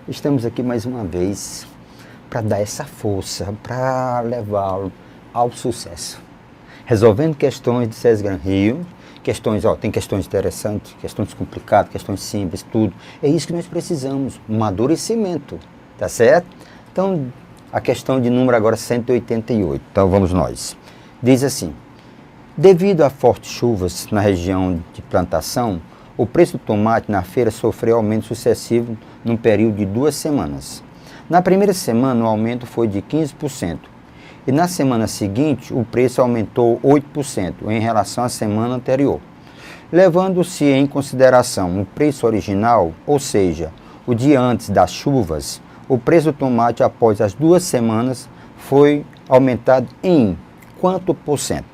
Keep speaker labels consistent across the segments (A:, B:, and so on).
A: Estamos aqui mais uma vez para dar essa força, para levá-lo ao sucesso. Resolvendo questões de César Gran Rio, questões, tem questões interessantes, questões complicadas, questões simples, tudo. É isso que nós precisamos, um amadurecimento, tá certo? Então, a questão de número agora 188, então vamos nós. Diz assim: devido a fortes chuvas na região de plantação, o preço do tomate na feira sofreu aumento sucessivo num período de 2 semanas. Na primeira semana, o aumento foi de 15%. E na semana seguinte, o preço aumentou 8% em relação à semana anterior. Levando-se em consideração o preço original, ou seja, o dia antes das chuvas, o preço do tomate após as 2 semanas foi aumentado em quanto por cento?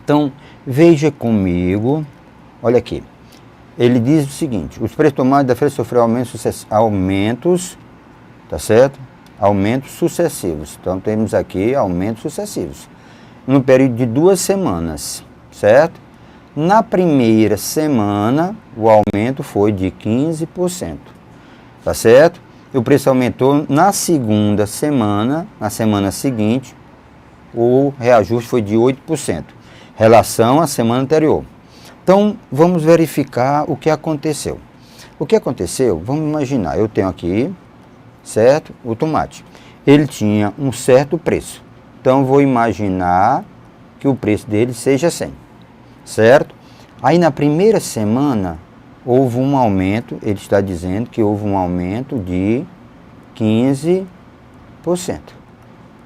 A: Então, veja comigo, olha aqui. Ele diz o seguinte: os preços do tomate da feira sofreram aumentos, tá certo? Aumentos sucessivos. Então, temos aqui aumentos sucessivos. No período de 2 semanas, certo? Na primeira semana, o aumento foi de 15%, tá certo? E o preço aumentou na segunda semana, na semana seguinte, o reajuste foi de 8%, em relação à semana anterior. Então, vamos verificar o que aconteceu. O que aconteceu, vamos imaginar, eu tenho aqui, certo, o tomate. Ele tinha um certo preço. Então, vou imaginar que o preço dele seja 100, certo? Aí, na primeira semana, houve um aumento, ele está dizendo que houve um aumento de 15%,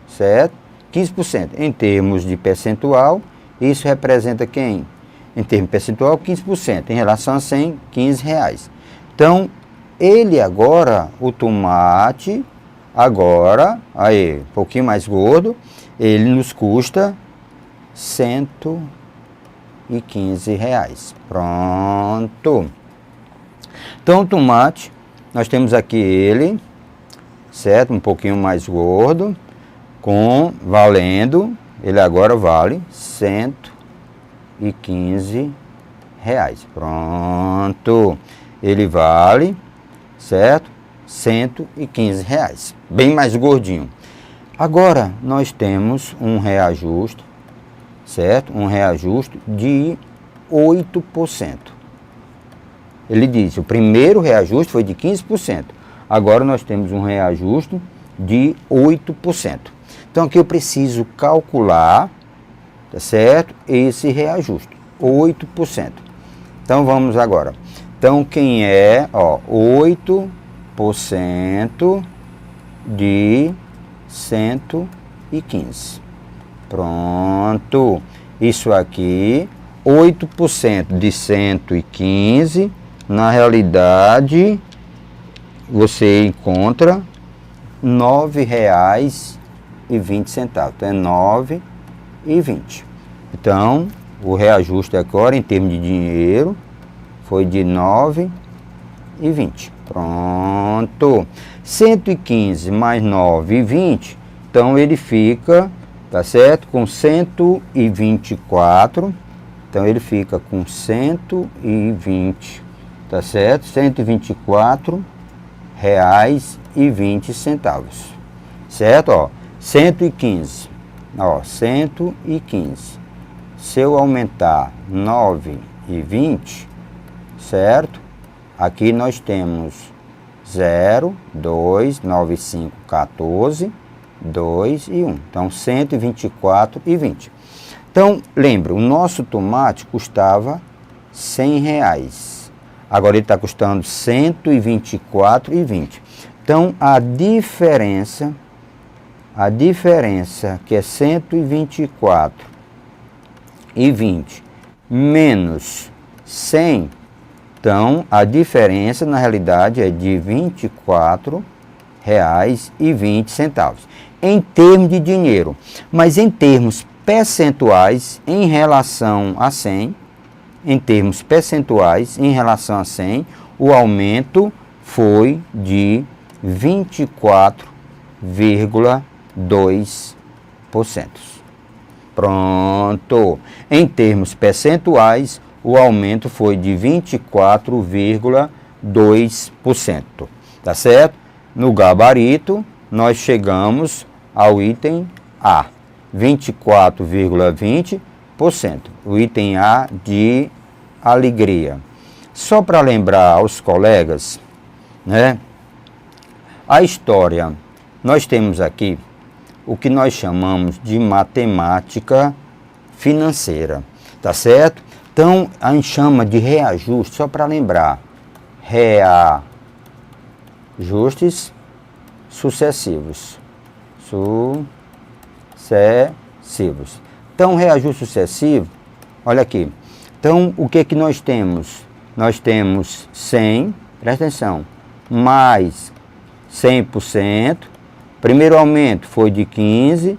A: certo? 15%. Em termos de percentual, isso representa quem? Em termos percentual, 15%, em relação a 100, R$15. Então, ele agora, o tomate, agora, aí, um pouquinho mais gordo, ele nos custa R$115. Pronto. Então, o tomate, nós temos aqui ele, certo? Um pouquinho mais gordo, valendo, ele agora vale R$115. Pronto. Ele vale, certo? R$115. Bem mais gordinho. Agora, nós temos um reajuste, certo? Um reajuste de 8%. Ele diz, o primeiro reajuste foi de 15%. Agora nós temos um reajuste de 8%. Então, aqui eu preciso calcular, tá certo? Esse reajuste, 8%. Então, vamos agora. Então, quem é, 8% de 115. Pronto. Isso aqui, 8% de 115, na realidade, você encontra R$9,20. Então, é R$9,20. Então, o reajuste agora, em termos de dinheiro, foi de R$9,20. Pronto. 115 mais 9,20, então ele fica, tá certo? Com 124. Então, ele fica com 120, tá certo? R$124,20. Certo? 115. 115. Se eu aumentar 9,20, certo? Aqui nós temos 0, 2, 9, 5, 14, 2 e 1. Então, 124,20. Então, lembra, o nosso tomate custava R$100. Agora ele está custando 124,20. Então, a diferença que é 124,20 menos 100, então a diferença na realidade é de R$24,20 em termos de dinheiro. Mas em termos percentuais, em relação a 100, o aumento foi de 24,2%. Pronto. Em termos percentuais, o aumento foi de 24,2%. Tá certo? no gabarito, nós chegamos ao item A, 24,20%. O item A de alegria. Só para lembrar aos colegas, né? A história, nós temos aqui o que nós chamamos de matemática financeira, tá certo? Então, a gente chama de reajuste, só para lembrar, reajustes sucessivos. Então, reajuste sucessivo, olha aqui. Então, o que nós temos? Nós temos 100, presta atenção, mais 100%. Primeiro aumento foi de 15%.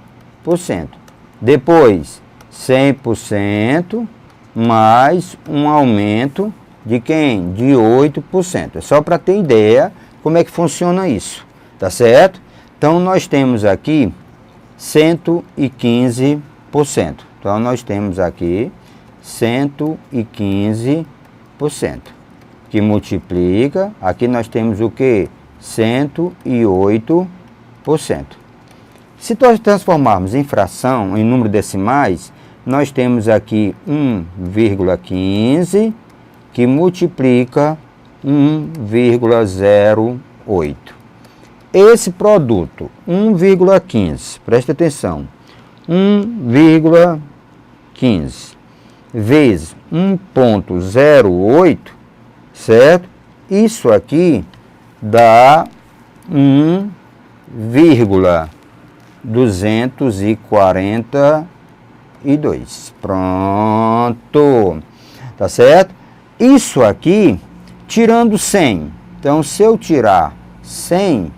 A: Depois, 100% mais um aumento de quem? De 8%. É só para ter ideia como é que funciona isso, tá certo? Então, nós temos aqui 115%. Então, nós temos aqui 115%, que multiplica, aqui nós temos o que? 108%. Se nós transformarmos em fração, em número decimais, nós temos aqui 1,15, que multiplica 1,08. Esse produto, 1,15, presta atenção, 1,15 vezes 1,08, certo? Isso aqui dá 1,242. Pronto. Tá certo? Isso aqui, tirando 100. Então, se eu tirar 100,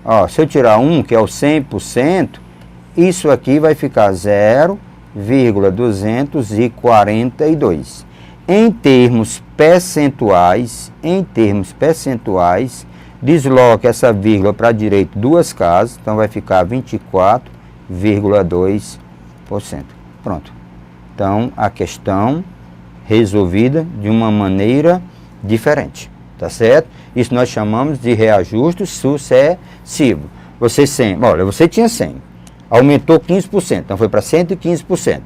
A: ó, se eu tirar 1, que é o 100%, isso aqui vai ficar 0,242. Em termos percentuais, desloque essa vírgula para a direita duas casas, então vai ficar 24,2%. Pronto. Então, a questão resolvida de uma maneira diferente, tá certo? Isso nós chamamos de reajuste sucessivo. Olha, você tinha 100, aumentou 15%, então foi para 115%,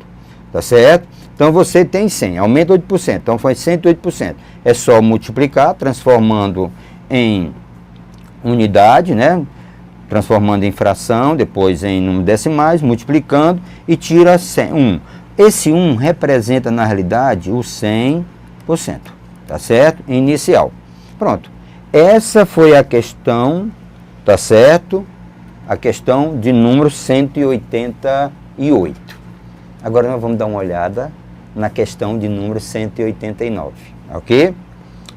A: tá certo? Então você tem 100, aumenta 8%, então foi 108%. É só multiplicar, transformando em unidade, né? Transformando em fração, depois em número decimais, multiplicando e tira 100. Esse 1 representa, na realidade, o 100%, tá certo? Inicial. Pronto. Essa foi a questão, tá certo? A questão de número 188. Agora nós vamos dar uma olhada na questão de número 189, ok?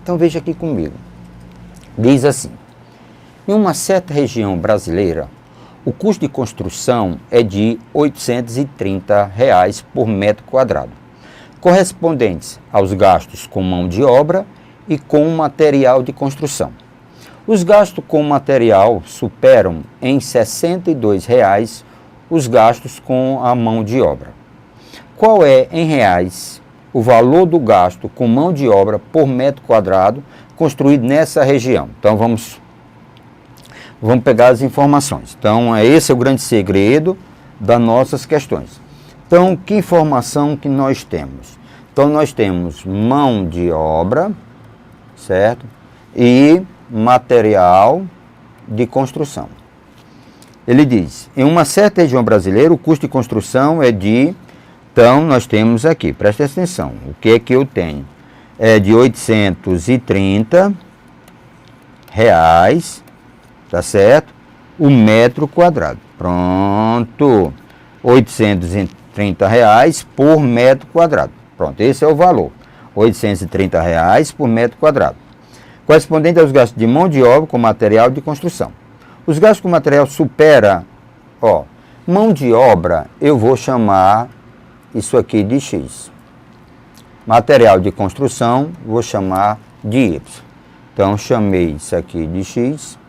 A: Então veja aqui comigo. Diz assim: em uma certa região brasileira, o custo de construção é de R$ 830 por metro quadrado, correspondentes aos gastos com mão de obra e com material de construção. Os gastos com material superam em R$ 62 os gastos com a mão de obra. Qual é, em reais, o valor do gasto com mão de obra por metro quadrado construído nessa região? Então vamos pegar as informações. Então esse é o grande segredo das nossas questões. Então, que informação que nós temos? Então nós temos mão de obra, certo? E material de construção. Ele diz, em uma certa região brasileira, o custo de construção é de... Então, nós temos aqui, presta atenção, o que é que eu tenho? É de R$ 830, tá certo? O metro quadrado. Pronto. R$ 830 por metro quadrado. Pronto, esse é o valor. R$ 830 por metro quadrado. Correspondente aos gastos de mão de obra com material de construção. Os gastos com material supera, ó, mão de obra, eu vou chamar isso aqui de X. Material de construção, vou chamar de Y. Então, chamei isso aqui de X,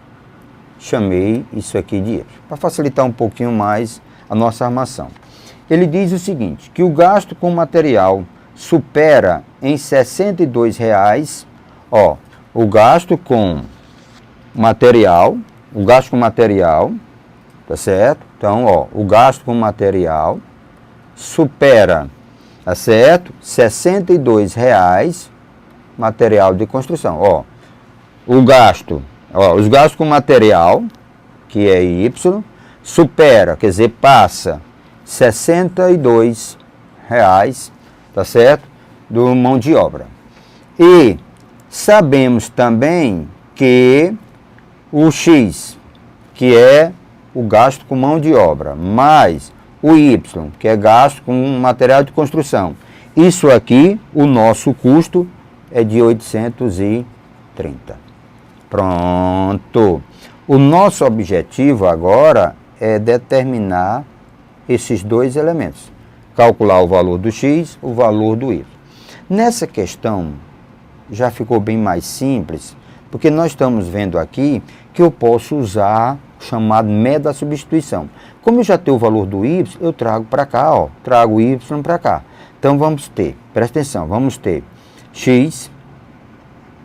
A: chamei isso aqui de Y, para facilitar um pouquinho mais a nossa armação. Ele diz o seguinte, que o gasto com material supera em R$ 62, ó, o gasto com material, o gasto com material, tá certo? Então, ó, o gasto com material supera, tá certo? R$62 material de construção. Ó, os gastos com material, que é Y, supera, quer dizer, passa R$62, tá certo? Do mão de obra. E sabemos também que o X, que é o gasto com mão de obra, mais o Y, que é gasto com material de construção. Isso aqui, o nosso custo é de 830. Pronto. O nosso objetivo agora é determinar esses dois elementos. Calcular o valor do X, o valor do Y. Nessa questão, já ficou bem mais simples, porque nós estamos vendo aqui que eu posso usar o chamado método da substituição. Como eu já tenho o valor do Y, eu trago para cá, ó, trago o Y para cá. Então vamos ter, presta atenção, vamos ter X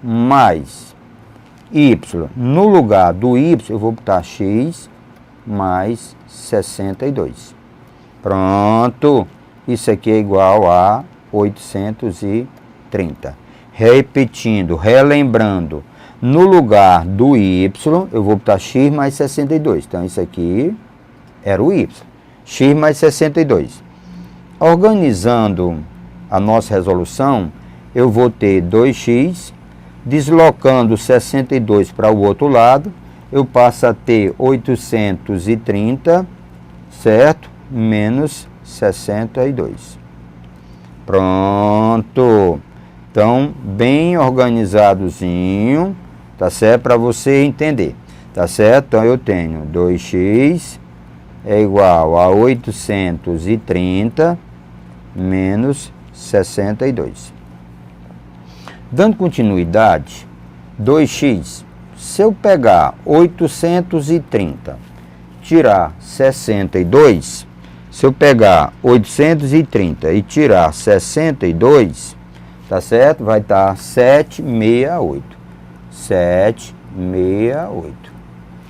A: mais Y. No lugar do Y, eu vou botar X mais 62. Pronto. Isso aqui é igual a 830. Repetindo, relembrando, no lugar do Y, eu vou botar X mais 62. Então, isso aqui era o Y. X mais 62. Organizando a nossa resolução, eu vou ter 2x, deslocando 62 para o outro lado, eu passo a ter 830, certo? Menos 62. Pronto. Então, bem organizadozinho, tá certo? Para você entender, tá certo? Então, eu tenho 2x é igual a 830 menos 62. Dando continuidade, 2x, se eu pegar 830, tirar 62, se eu pegar 830 e tirar 62, tá certo? Vai estar 768. 768.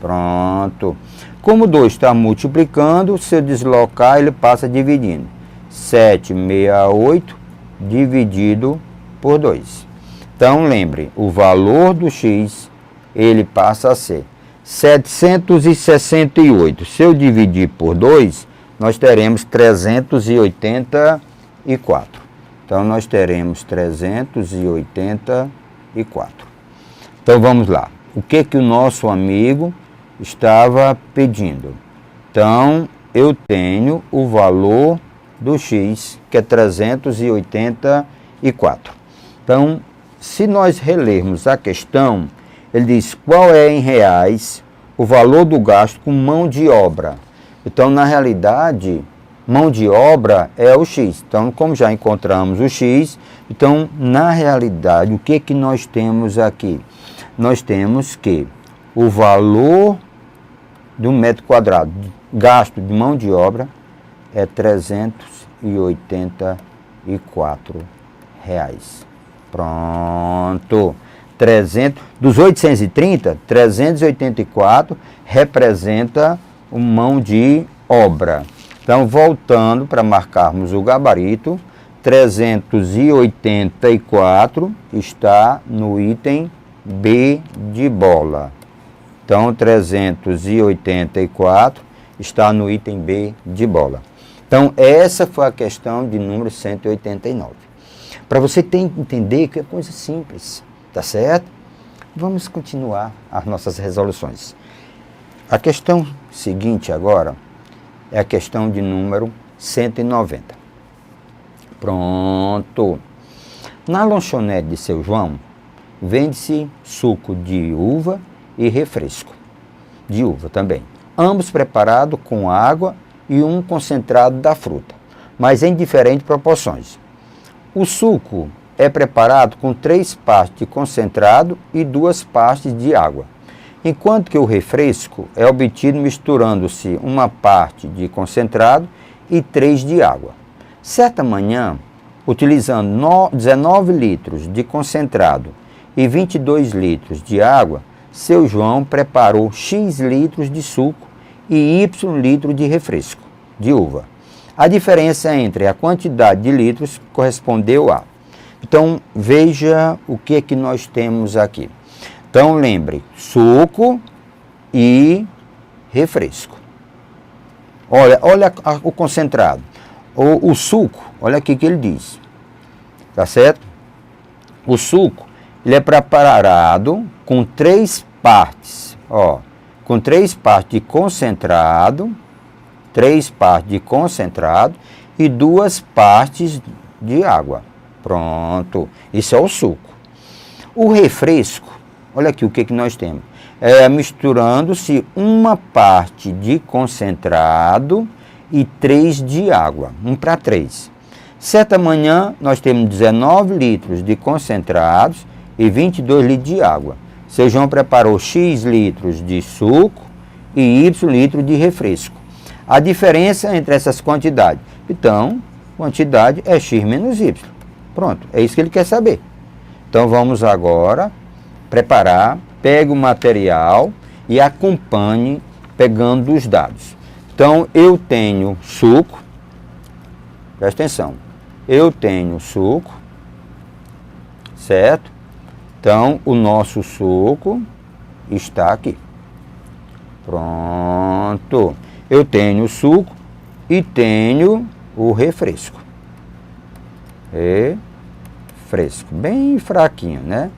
A: Pronto. Como 2 está multiplicando, se eu deslocar, ele passa dividindo. 768 dividido por 2. Então, lembre, o valor do X, ele passa a ser 768. Se eu dividir por 2, nós teremos 384. Então, nós teremos 384. Então, vamos lá. O que que o nosso amigo estava pedindo? Então, eu tenho o valor do X, que é 384. Então, se nós relermos a questão, ele diz qual é em reais o valor do gasto com mão de obra. Então, na realidade, mão de obra é o X. Então, como já encontramos o X, então, na realidade, o que que nós temos aqui? Nós temos que o valor de um metro quadrado gasto de mão de obra é R$384. Pronto. 300, dos 830, 384 representa uma mão de obra. Então, voltando para marcarmos o gabarito, 384 está no item B de bola. Então, 384 está no item B de bola. Então, essa foi a questão de número 189. Para você entender que é coisa simples, tá certo? Vamos continuar as nossas resoluções. A questão seguinte agora é a questão de número 190. Pronto. Na lanchonete de seu João, vende-se suco de uva e refresco de uva também. Ambos preparados com água e um concentrado da fruta, mas em diferentes proporções. O suco é preparado com 3 partes de concentrado e 2 partes de água, enquanto que o refresco é obtido misturando-se uma parte de concentrado e 3 de água. Certa manhã, utilizando 19 litros de concentrado e 22 litros de água, seu João preparou X litros de suco e Y litros de refresco de uva. A diferença entre a quantidade de litros correspondeu a... Então, veja o que é que nós temos aqui. Então, lembre, suco e refresco. Olha o concentrado. O suco, olha aqui que ele diz. Tá certo? O suco, ele é preparado com 3 partes. Ó, com 3 partes de concentrado, 3 partes de concentrado e 2 partes de água. Pronto, isso é o suco. O refresco, olha aqui o que nós temos. Misturando-se uma parte de concentrado e 3 de água, 1 para 3. Certa manhã, nós temos 19 litros de concentrados e 22 litros de água. Seu João preparou X litros de suco e Y litros de refresco. A diferença entre essas quantidades. Então, quantidade é X menos Y. Pronto, é isso que ele quer saber. Então, vamos agora preparar. Pegue o material e acompanhe pegando os dados. Então, eu tenho suco. Presta atenção. Eu tenho suco. Certo? Então, o nosso suco está aqui. Pronto. Eu tenho o suco e tenho o refresco. Refresco. Bem fraquinho, né?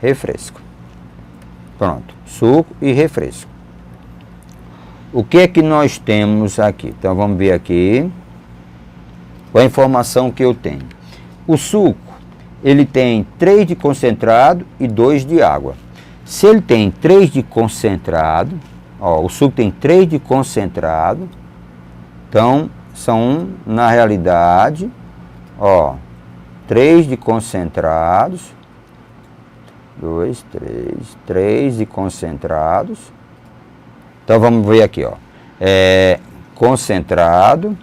A: Refresco. Pronto. Suco e refresco. O que é que nós temos aqui? Então, vamos ver aqui. Qual a informação que eu tenho? O suco, ele tem 3 de concentrado e 2 de água. Se ele tem 3 de concentrado, ó, o suco tem 3 de concentrado, então são, na realidade, ó, 3 de concentrados, 2, 3 de concentrados. Então vamos ver aqui, ó, concentrado,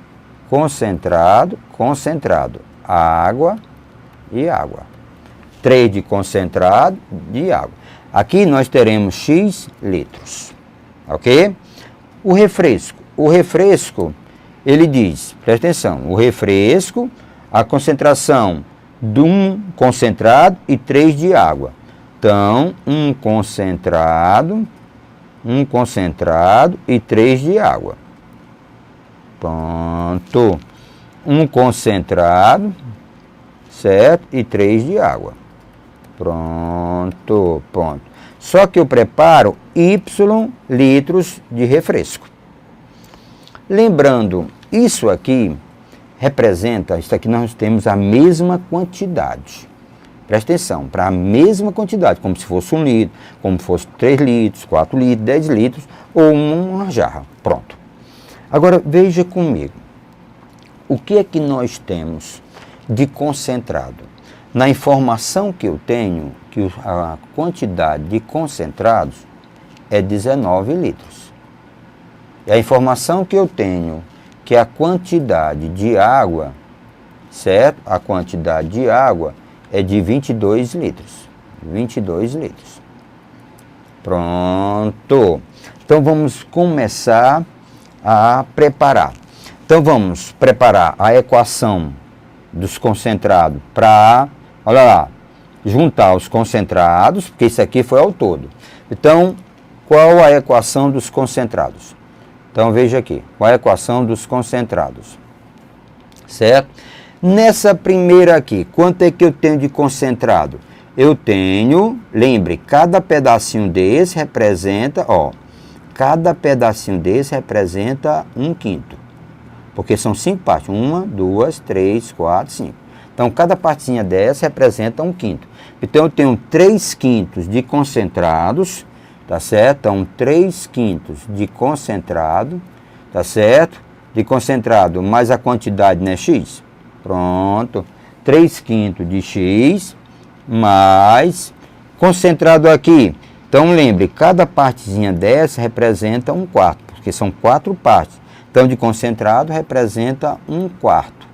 A: concentrado, concentrado, água e água. 3 de concentrado de água. Aqui nós teremos X litros, ok? O refresco, ele diz, presta atenção, o refresco, a concentração de 1 concentrado e 3 de água. Então, um concentrado e 3 de água. Pronto. Um concentrado, certo? E 3 de água. Pronto, pronto. Só que eu preparo Y litros de refresco. Lembrando, isso aqui representa, isso aqui nós temos a mesma quantidade. Presta atenção, para a mesma quantidade, como se fosse 1 litro, como se fosse 3 litros, 4 litros, 10 litros ou uma jarra. Pronto. Agora, veja comigo. O que é que nós temos de concentrado? Na informação que eu tenho, que a quantidade de concentrados é 19 litros. E a informação que eu tenho, que a quantidade de água, certo? A quantidade de água é de 22 litros. 22 litros. Pronto. Então, vamos começar a preparar. Então, vamos preparar a equação dos concentrados para, olha lá, juntar os concentrados, porque isso aqui foi ao todo. Então, qual a equação dos concentrados? Então, veja aqui, qual a equação dos concentrados? Certo? Nessa primeira aqui, quanto é que eu tenho de concentrado? Eu tenho, lembre, cada pedacinho desse representa, ó, cada pedacinho desse representa 1/5. Porque são 5 partes. 1, 2, 3, 4, 5. Então, cada partezinha dessa representa 1/5. Então, eu tenho 3/5 de concentrados, tá certo? Então, 3/5 de concentrado, tá certo? De concentrado mais a quantidade, né, X? Pronto. 3/5 de X mais concentrado aqui. Então, lembre, cada partezinha dessa representa 1/4, porque são 4 partes. Então, de concentrado representa 1/4.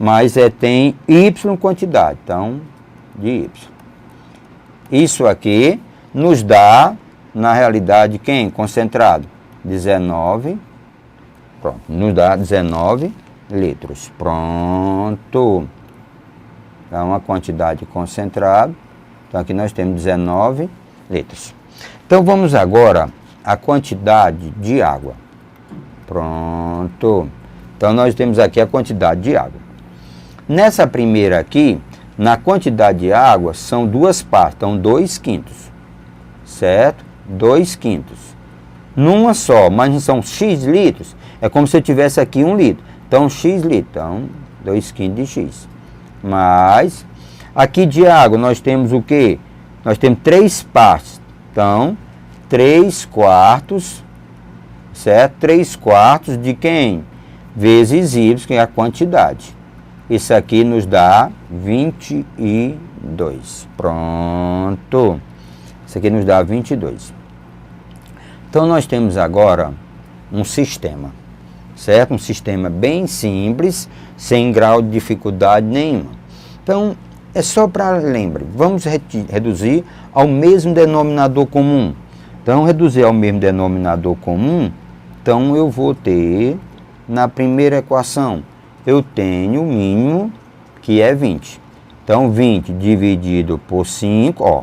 A: Mas tem Y quantidade, então, de Y. Isso aqui nos dá, na realidade, quem? Concentrado. 19, pronto, nos dá 19 litros. Pronto. Então, uma quantidade concentrada. Então, aqui nós temos 19 litros. Então, vamos agora à quantidade de água. Pronto. Então, nós temos aqui a quantidade de água. Nessa primeira aqui, na quantidade de água, são duas partes. Então, 2/5. Certo? 2/5. Numa só, mas não são X litros. É como se eu tivesse aqui 1 litro. Então, X litros. Então, 2/5 de X. Mas, aqui de água, nós temos o quê? Nós temos 3 partes. Então, 3/4, certo? 3/4 de quem? Vezes Y, que é a quantidade. Isso aqui nos dá 22. Pronto. Isso aqui nos dá 22. Então, nós temos agora um sistema, certo? Um sistema bem simples, sem grau de dificuldade nenhuma. Então, é só para lembrar, vamos reduzir ao mesmo denominador comum. Então, reduzir ao mesmo denominador comum, então eu vou ter, na primeira equação, eu tenho o mínimo, que é 20. Então, 20 dividido por 5, ó,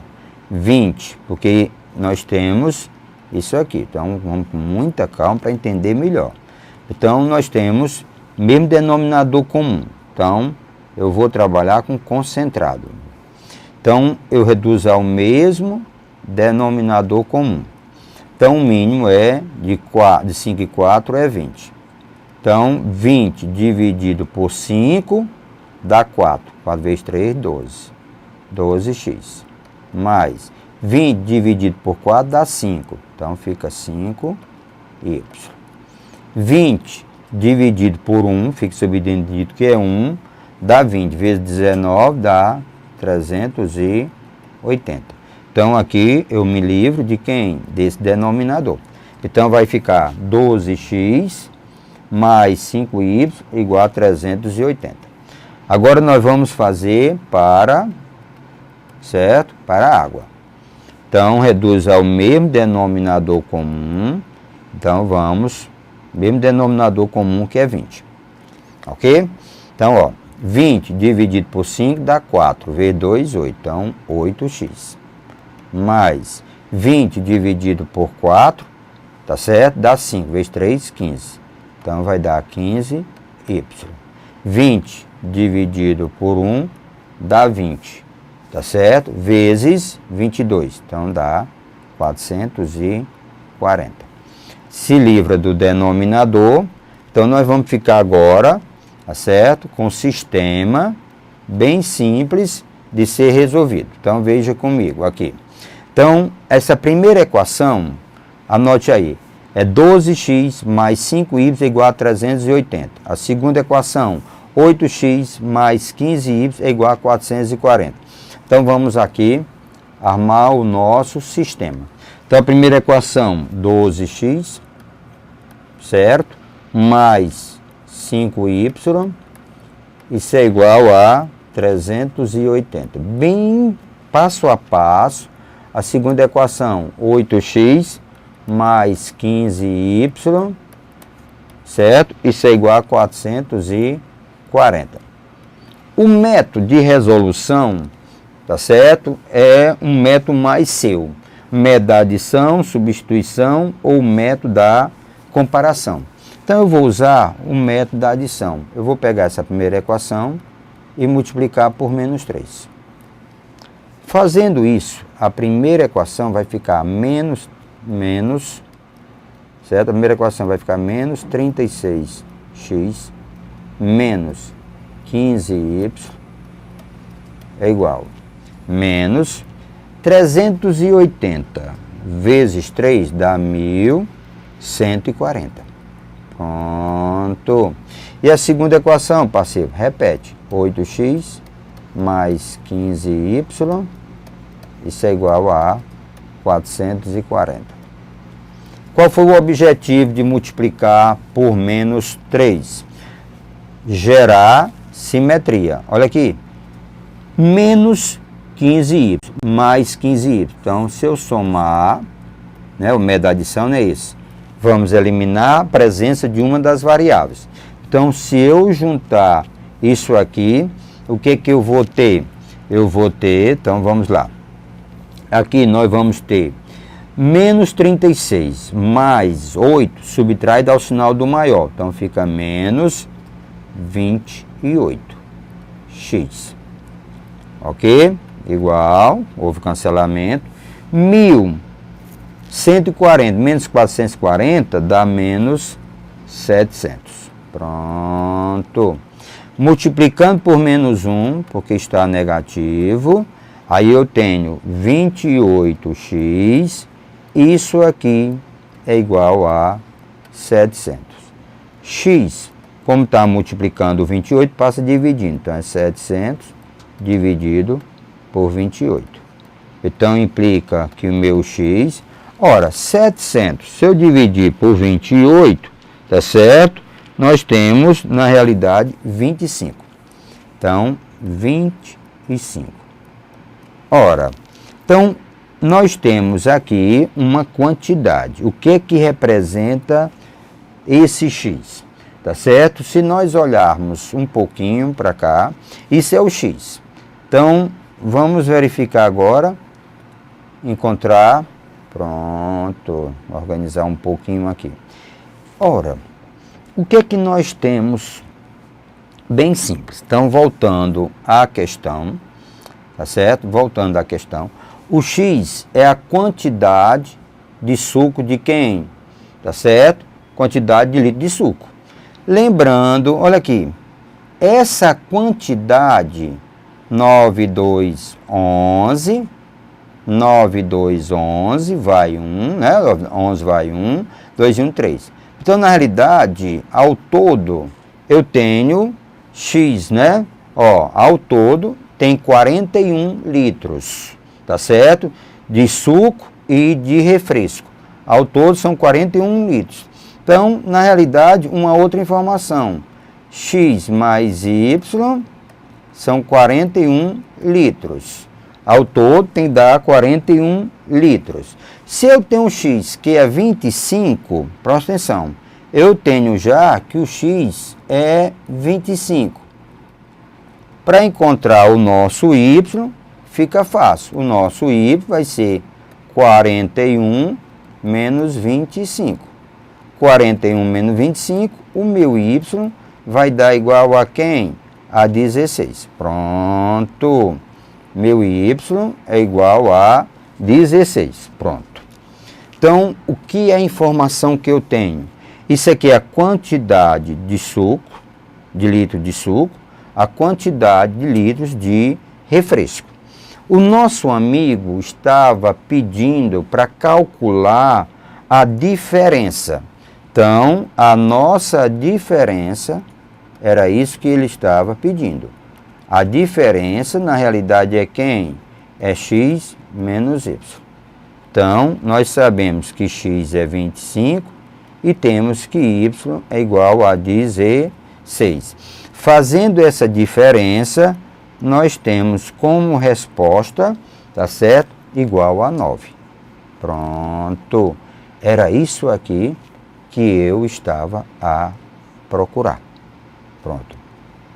A: 20, porque nós temos isso aqui. Então, vamos com muita calma para entender melhor. Então, nós temos mesmo denominador comum. Então, eu vou trabalhar com concentrado. Então, eu reduzo ao mesmo denominador comum. Então, o mínimo é de 5 e 4 é 20. Então, 20 dividido por 5 dá 4. 4 vezes 3, 12. 12x. Mais 20 dividido por 4 dá 5. Então, fica 5y. 20 dividido por 1, fica subentendido que é 1, dá 20 vezes 19, dá 380. Então, aqui eu me livro de quem? Desse denominador. Então, vai ficar 12x mais 5y igual a 380. Agora, nós vamos fazer para, certo? Para a água. Então, reduz ao mesmo denominador comum. Então, vamos, mesmo denominador comum que é 20. Ok? Então, ó, 20 dividido por 5 dá 4, vezes 2, 8. Então, 8x. Mais 20 dividido por 4, tá certo? Dá 5, vezes 3, 15. Então, vai dar 15y. 20 dividido por 1 dá 20. Tá certo? Vezes 22. Então, dá 440. Se livra do denominador. Então, nós vamos ficar agora, tá certo? Com um sistema bem simples de ser resolvido. Então, veja comigo aqui. Então, essa primeira equação, anote aí, é 12x mais 5y igual a 380. A segunda equação, 8x mais 15y é igual a 440. Então, vamos aqui armar o nosso sistema. Então, a primeira equação, 12x, certo? Mais 5y, isso é igual a 380. Bem passo a passo, a segunda equação, 8x mais 15y, certo? Isso é igual a 440. O método de resolução, tá certo? É um método mais seu. Método da adição, substituição ou método da comparação. Então, eu vou usar o método da adição. Eu vou pegar essa primeira equação e multiplicar por menos 3. Fazendo isso, a primeira equação vai ficar menos, certo? A primeira equação vai ficar menos 36x menos 15y é igual menos 380 vezes 3 dá 1.140. Pronto. E a segunda equação, parceiro, repete. 8x mais 15y, isso é igual a 440. Qual foi o objetivo de multiplicar por menos 3? Gerar simetria. Olha aqui. Menos 15y. mais 15y. Então, se eu somar, né, o método da adição é esse. Vamos eliminar a presença de uma das variáveis. Então, se eu juntar isso aqui, o que que eu vou ter? Eu vou ter, então vamos lá. Aqui nós vamos ter menos 36 mais 8, subtrai dá o sinal do maior. Então, fica menos 28. X. Ok? Igual, houve cancelamento. 1140 menos 440 dá menos 700. Pronto. Multiplicando por menos 1, porque está negativo, aí eu tenho 28x, isso aqui é igual a 700. X, como está multiplicando 28, passa dividindo, então é 700 dividido por 28. Então implica que o meu x, ora, 700, se eu dividir por 28, tá certo? Nós temos, na realidade, 25. Então, 25. Ora, então, nós temos aqui uma quantidade. O que que representa esse x? Tá certo? Se nós olharmos um pouquinho para cá, isso é o x. Então, vamos verificar agora, encontrar, pronto, organizar um pouquinho aqui. Ora, o que que nós temos? Bem simples. Então, voltando à questão, tá certo? Voltando à questão, o x é a quantidade de suco de quem? Tá certo? Quantidade de litro de suco. Lembrando, olha aqui, essa quantidade 9,2,11, 9,2,11 vai 1, né? 11 vai 1, 2 e 1, 3. Então, na realidade, ao todo, eu tenho x, né? Ó, ao todo, tem 41 litros, tá certo? De suco e de refresco. Ao todo, são 41 litros. Então, na realidade, uma outra informação. X mais y são 41 litros. Ao todo, tem que dar 41 litros. Se eu tenho um x que é 25, presta atenção, eu tenho já que o x é 25. Para encontrar o nosso y, fica fácil. O nosso y vai ser 41 menos 25. 41 menos 25, o meu y vai dar igual a quem? A 16. Pronto. Meu y é igual a 16. Pronto. Então, o que é a informação que eu tenho? Isso aqui é a quantidade de suco, de litro de suco, a quantidade de litros de refresco. O nosso amigo estava pedindo para calcular a diferença. Então, a nossa diferença, era isso que ele estava pedindo. A diferença, na realidade, é quem? É x menos y. Então, nós sabemos que x é 25 e temos que y é igual a 16. Fazendo essa diferença, nós temos como resposta, tá certo? Igual a 9. Pronto. Era isso aqui que eu estava a procurar. Pronto.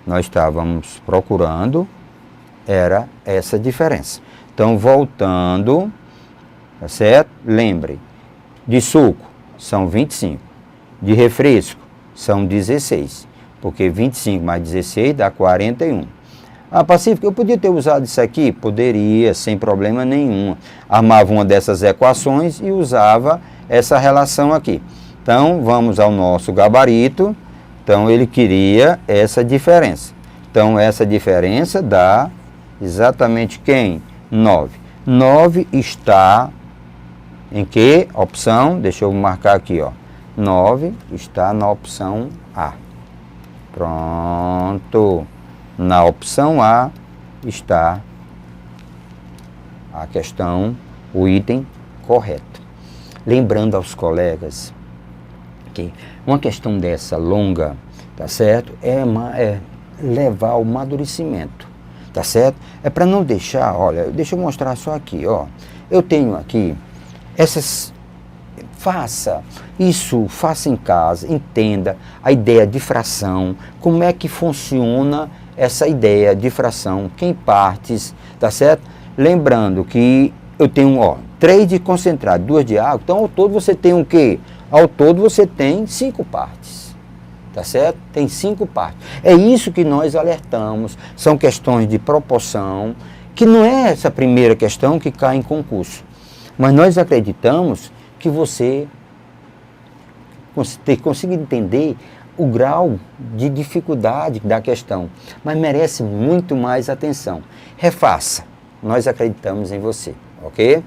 A: Nós estávamos procurando, era essa diferença. Então, voltando, tá certo? Lembre, de suco são 25, de refresco são 16, porque 25 mais 16 dá 41. Ah, Pacífico, eu podia ter usado isso aqui? Poderia, sem problema nenhum. Armava uma dessas equações e usava essa relação aqui. Então, vamos ao nosso gabarito. Então, ele queria essa diferença. Então, essa diferença dá exatamente quem? 9. 9 está em que opção? Deixa eu marcar aqui, ó. 9 está na opção A. Pronto. Na opção A está a questão, o item correto. Lembrando aos colegas que uma questão dessa longa, tá certo? É levar ao amadurecimento. tá certo? É para não deixar, olha, deixa eu mostrar só aqui, ó. Eu tenho aqui essas, faça isso, faça em casa, entenda a ideia de fração, como é que funciona essa ideia de fração, que em partes, tá certo? Lembrando que eu tenho, ó, 3 de concentrado, 2 de água, então ao todo você tem o quê? Ao todo você tem 5 partes, tá certo? Tem 5 partes. É isso que nós alertamos, são questões de proporção, que não é essa primeira questão que cai em concurso, mas nós acreditamos que você consiga entender o grau de dificuldade da questão, mas merece muito mais atenção. Refaça, nós acreditamos em você, ok?